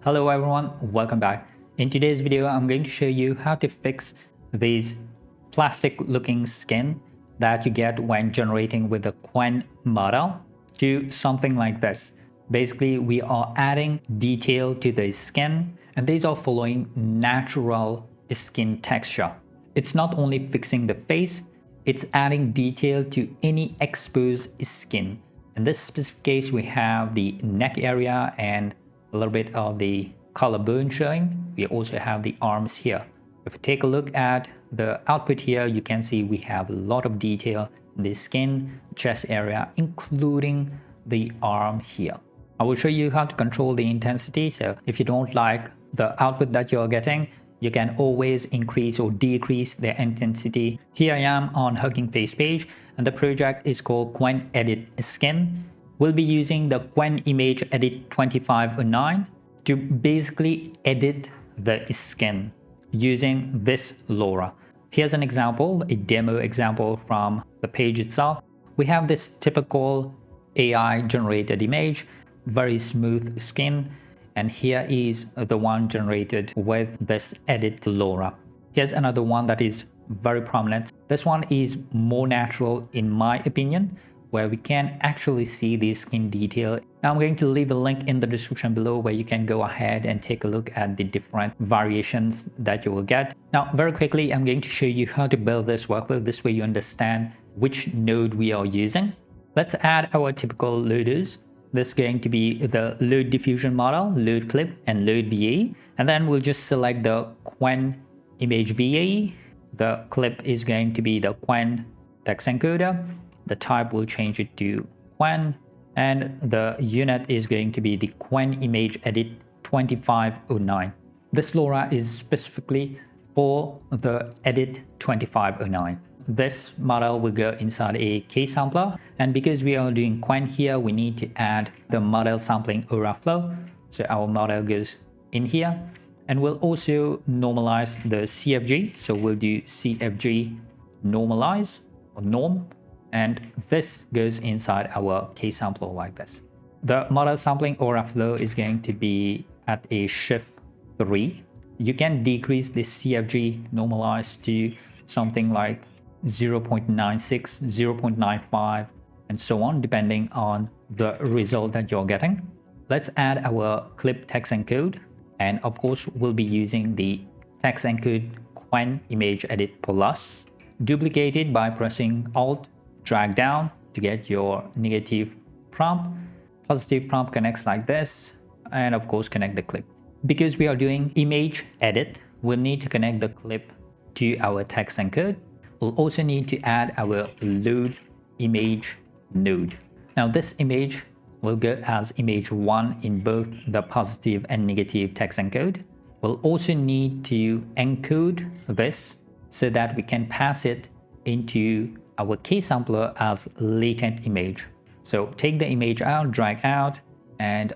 Hello everyone, welcome back. In today's video, I'm going to show you how to fix these plastic looking skin that you get when generating with the Qwen model to something like this. Basically, we are adding detail to the skin and these are following natural skin texture. It's not only fixing the face, it's adding detail to any exposed skin. In this specific case, we have the neck area and a little bit of the collarbone showing. We also have the arms here. If you take a look at the output here, you can see we have a lot of detail in the skin, chest area, including the arm here. I will show you how to control the intensity. So if you don't like the output that you're getting, you can always increase or decrease the intensity. Here I am on Hugging Face page and the project is called Qwen-Edit-Skin. We'll be using the Qwen Image Edit 2509 to basically edit the skin using this LoRA. Here's an example, a demo example from the page itself. We have this typical AI generated image, very smooth skin. And here is the one generated with this edit LoRA. Here's another one that is very prominent. This one is more natural in my opinion, where we can actually see the skin detail. Now I'm going to leave a link in the description below where you can go ahead and take a look at the different variations that you will get. Now very quickly, I'm going to show you how to build this workflow. This way you understand which node we are using. Let's add our typical loaders. This is going to be the load diffusion model, load clip, and load VAE. And then we'll just select the Qwen Image VAE. The clip is going to be the Qwen text encoder. The type will change it to Qwen. And the unit is going to be the Qwen Image Edit 2509. This LoRA is specifically for the Edit 2509. This model will go inside a K-sampler, and because we are doing Qwen here, we need to add the model sampling LoRA flow. So our model goes in here, and we'll also normalize the CFG. So we'll do CFG normalize or norm, and this goes inside our K-sampler like this. The model sampling LoRA flow is going to be at a shift 3. You can decrease the CFG normalize to something like 0.96, 0.95, and so on, depending on the result that you're getting. Let's add our clip text encode. And of course, we'll be using the text encode Qwen Image Edit Plus. Duplicate it by pressing Alt, drag down to get your negative prompt. Positive prompt connects like this. And of course, connect the clip. Because we are doing image edit, we'll need to connect the clip to our text encode. We'll also need to add our load image node. Now this image will go as image 1 in both the positive and negative text encode. We'll also need to encode this so that we can pass it into our K-sampler as latent image. So take the image out, drag out, and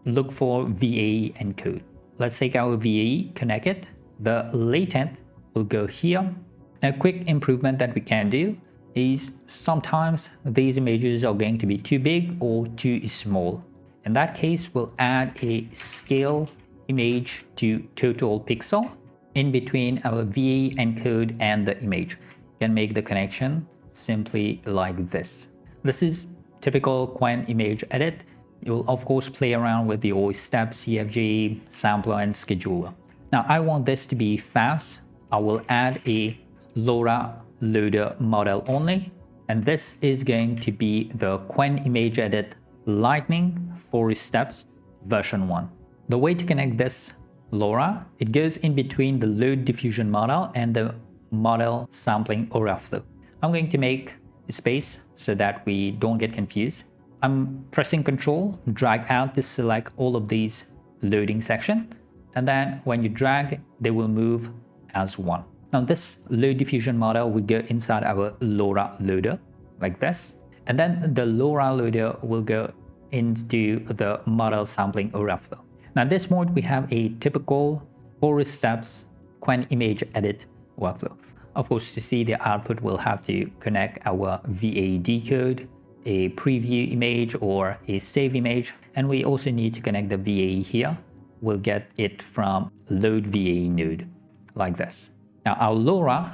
look for VAE encode. Let's take our VAE, connect it. The latent will go here. A quick improvement that we can do is sometimes these images are going to be too big or too small. In that case, we'll add a scale image to total pixel in between our VAE encode and the image. You can make the connection simply like this. This is typical Qwen image edit. You'll of course play around with your step, CFG, sampler, and scheduler. Now I want this to be fast. I will add a LoRA loader model only, and this is going to be the Qwen Image Edit Lightning 4 steps version 1. The way to connect this LoRA, it goes in between the load diffusion model and the model sampling LoRA flow. I'm going to make space so that we don't get confused. I'm pressing Ctrl, drag out to select all of these loading section, and then when you drag, they will move as one. Now this load diffusion model will go inside our LoRA loader like this. And then the LoRA loader will go into the model sampling LoRA flow. Now this mode, we have a typical 4 steps Qwen image edit workflow. Of course, to see the output, we'll have to connect our VAE decode, a preview image or a save image. And we also need to connect the VAE here. we'll get it from load VA node like this. Now our LoRa,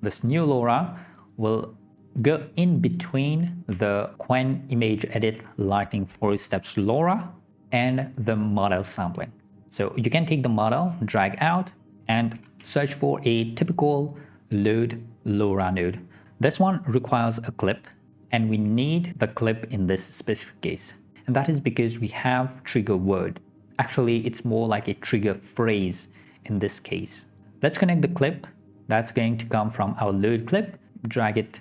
this new LoRa, will go in between the Qwen Image Edit Lightning 4 steps LoRa and the model sampling. So you can take the model, drag out, and search for a typical load LoRa node. This one requires a clip, and we need the clip in this specific case. And that is because we have trigger word. Actually, it's more like a trigger phrase in this case. Let's connect the clip. That's going to come from our load clip, drag it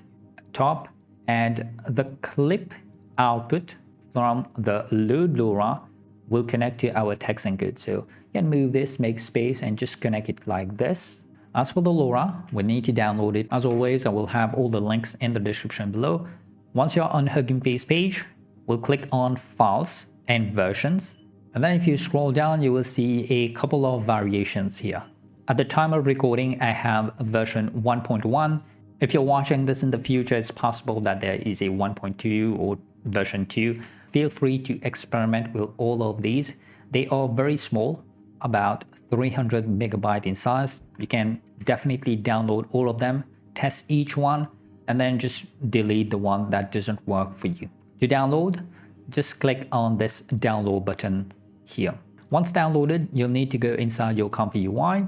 top, and the clip output from the load LoRa will connect to our text encode. So you can move this, make space, and just connect it like this. As for the LoRa, we need to download it. As always, I will have all the links in the description below. Once you're on Hugging Face page, we'll click on Files and Versions. And then if you scroll down, you will see a couple of variations here. At the time of recording, I have version 1.1. If you're watching this in the future, it's possible that there is a 1.2 or version 2. Feel free to experiment with all of these. They are very small, about 300 megabytes in size. You can definitely download all of them, test each one, and then just delete the one that doesn't work for you. To download, just click on this download button here. Once downloaded, you'll need to go inside your ComfyUI,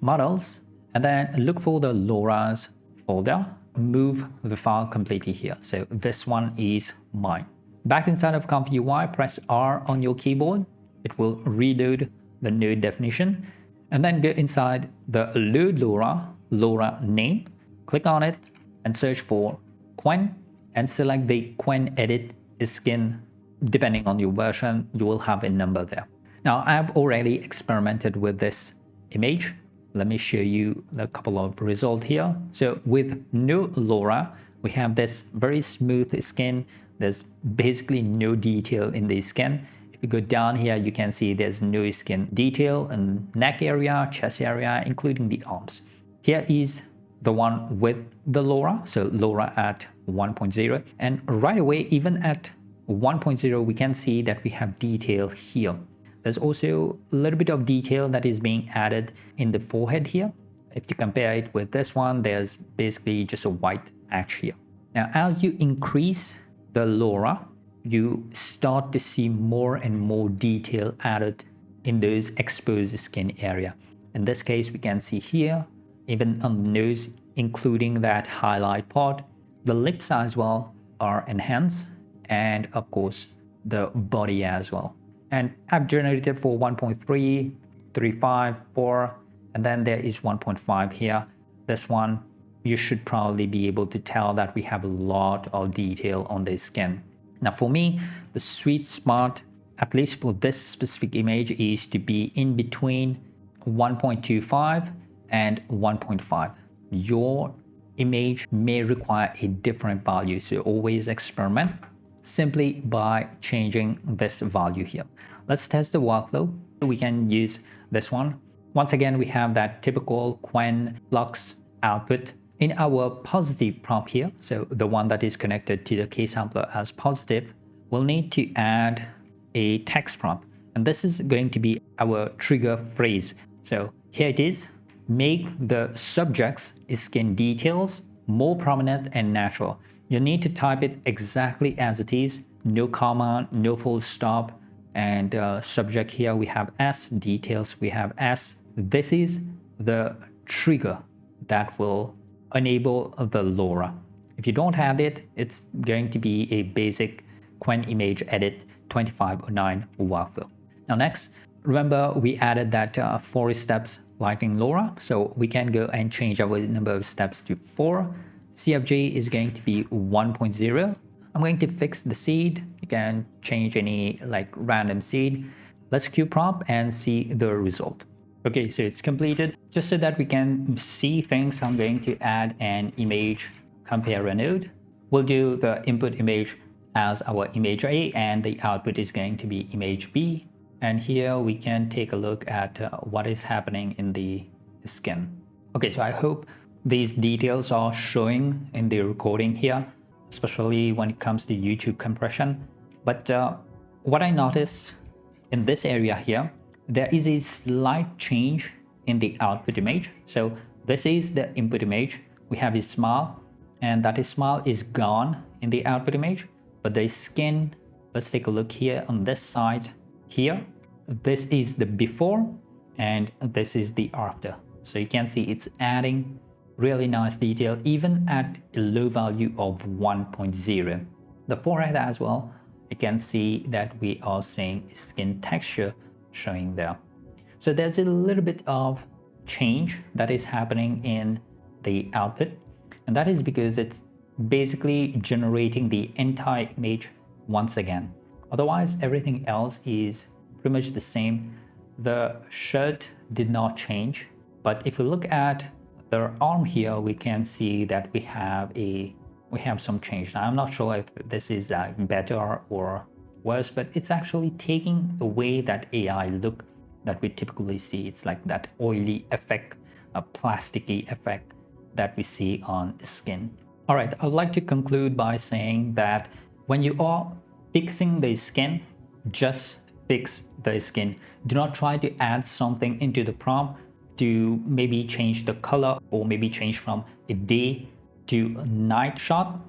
models, and then look for the LoRa's folder. Move the file completely here. So this one is mine. Back inside of ComfyUI, press R on your keyboard. It will reload the node definition, and then go inside the load LoRa name, click on it and search for Qwen and select the Qwen-Edit-Skin. Depending on your version, you will have a number there. Now I've already experimented with this image. Let me show you a couple of results here. So with no LoRa, we have this very smooth skin. There's basically no detail in the skin. If you go down here, you can see there's no skin detail in neck area, chest area, including the arms. Here is the one with the LoRa, so LoRa at 1.0. And right away, even at 1.0, we can see that we have detail here. There's also a little bit of detail that is being added in the forehead here. If you compare it with this one, there's basically just a white patch here. Now, as you increase the LoRa, you start to see more and more detail added in those exposed skin area. In this case, we can see here, even on the nose, including that highlight part. The lips as well are enhanced, and of course, the body as well. And have generative for 1.3, 3.5, 4, and then there is 1.5 here. This one, you should probably be able to tell that we have a lot of detail on the skin. Now for me, the sweet spot, at least for this specific image, is to be in between 1.25 and 1.5. Your image may require a different value, so always experiment simply by changing this value here. Let's test the workflow. We can use this one. Once again, we have that typical Qwen flux output. In our positive prompt here, so the one that is connected to the key sampler as positive, we'll need to add a text prompt. And this is going to be our trigger phrase. So here it is: make the subject's skin details more prominent and natural. You need to type it exactly as it is, no comma, no full stop. And subject here, we have S, details, we have S. This is the trigger that will enable the LoRa. If you don't have it, it's going to be a basic Qwen Image Edit 2509 workflow. Now next, remember we added that 4 steps Lightning LoRa, so we can go and change our number of steps to 4. CFG is going to be 1.0. I'm going to fix the seed. You can change any like random seed. Let's queue prompt and see the result. Okay, so it's completed. Just so that we can see things, I'm going to add an image comparer node. We'll do the input image as our image A, and the output is going to be image B. And here we can take a look at what is happening in the skin. Okay, so I hope these details are showing in the recording here, especially when it comes to YouTube compression. But what I noticed in this area here, there is a slight change in the output image. So this is the input image. We have a smile, and that smile is gone in the output image. But the skin, let's take a look here on this side here. This is the before and this is the after. So you can see it's adding really nice detail even at a low value of 1.0. The forehead as well, you can see that we are seeing skin texture showing there. So there's a little bit of change that is happening in the output, and that is because it's basically generating the entire image once again. Otherwise, everything else is pretty much the same. The shirt did not change, but if we look at the arm here, we can see that we have some change. Now, I'm not sure if this is better or worse, but it's actually taking away that AI look that we typically see. It's like that oily effect, a plasticky effect that we see on the skin. All right, I'd like to conclude by saying that when you are fixing the skin, just fix the skin. Do not try to add something into the prompt to maybe change the color or maybe change from a day to a night shot,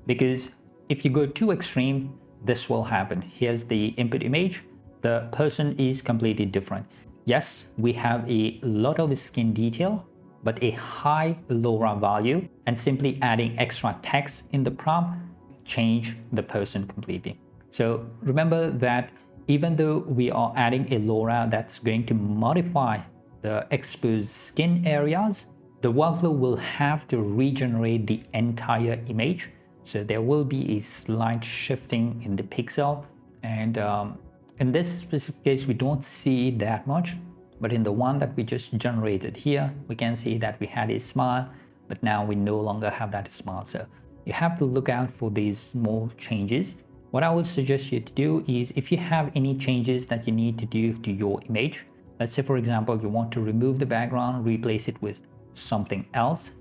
because if you go too extreme, this will happen. Here's the input image. The person is completely different. Yes, we have a lot of skin detail, but a high LoRA value, and simply adding extra text in the prompt change the person completely. So remember that even though we are adding a LoRA that's going to modify the exposed skin areas, the workflow will have to regenerate the entire image. So there will be a slight shifting in the pixel, and in this specific case we don't see that much, but in the one that we just generated here, we can see that we had a smile, but now we no longer have that smile. So you have to look out for these small changes. What I would suggest you to do is, if you have any changes that you need to do to your image, let's say for example you want to remove the background, replace it with something else,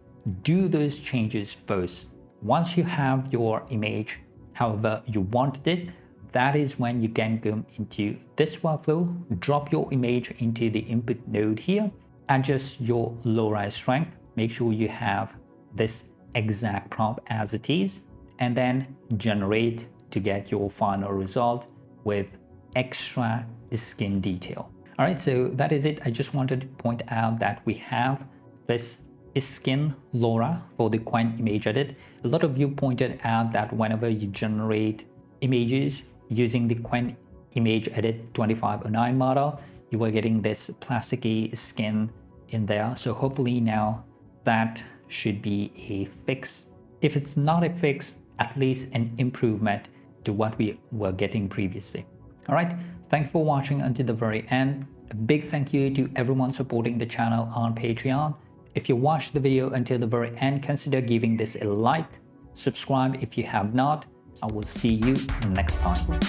do those changes first. Once you have your image however you wanted it, that is when you can go into this workflow, drop your image into the input node here, adjust your LoRA strength, make sure you have this exact prompt as it is, and then generate to get your final result with extra skin detail. All right, so that is it. I just wanted to point out that we have this skin LoRA for the Qwen Image Edit. A lot of you pointed out that whenever you generate images using the Qwen Image Edit 2509 model, you were getting this plasticky skin in there. So hopefully now that should be a fix. If it's not a fix, at least an improvement to what we were getting previously. All right, thanks for watching until the very end. A big thank you to everyone supporting the channel on Patreon. If you watched the video until the very end, consider giving this a like, subscribe if you have not. I will see you next time.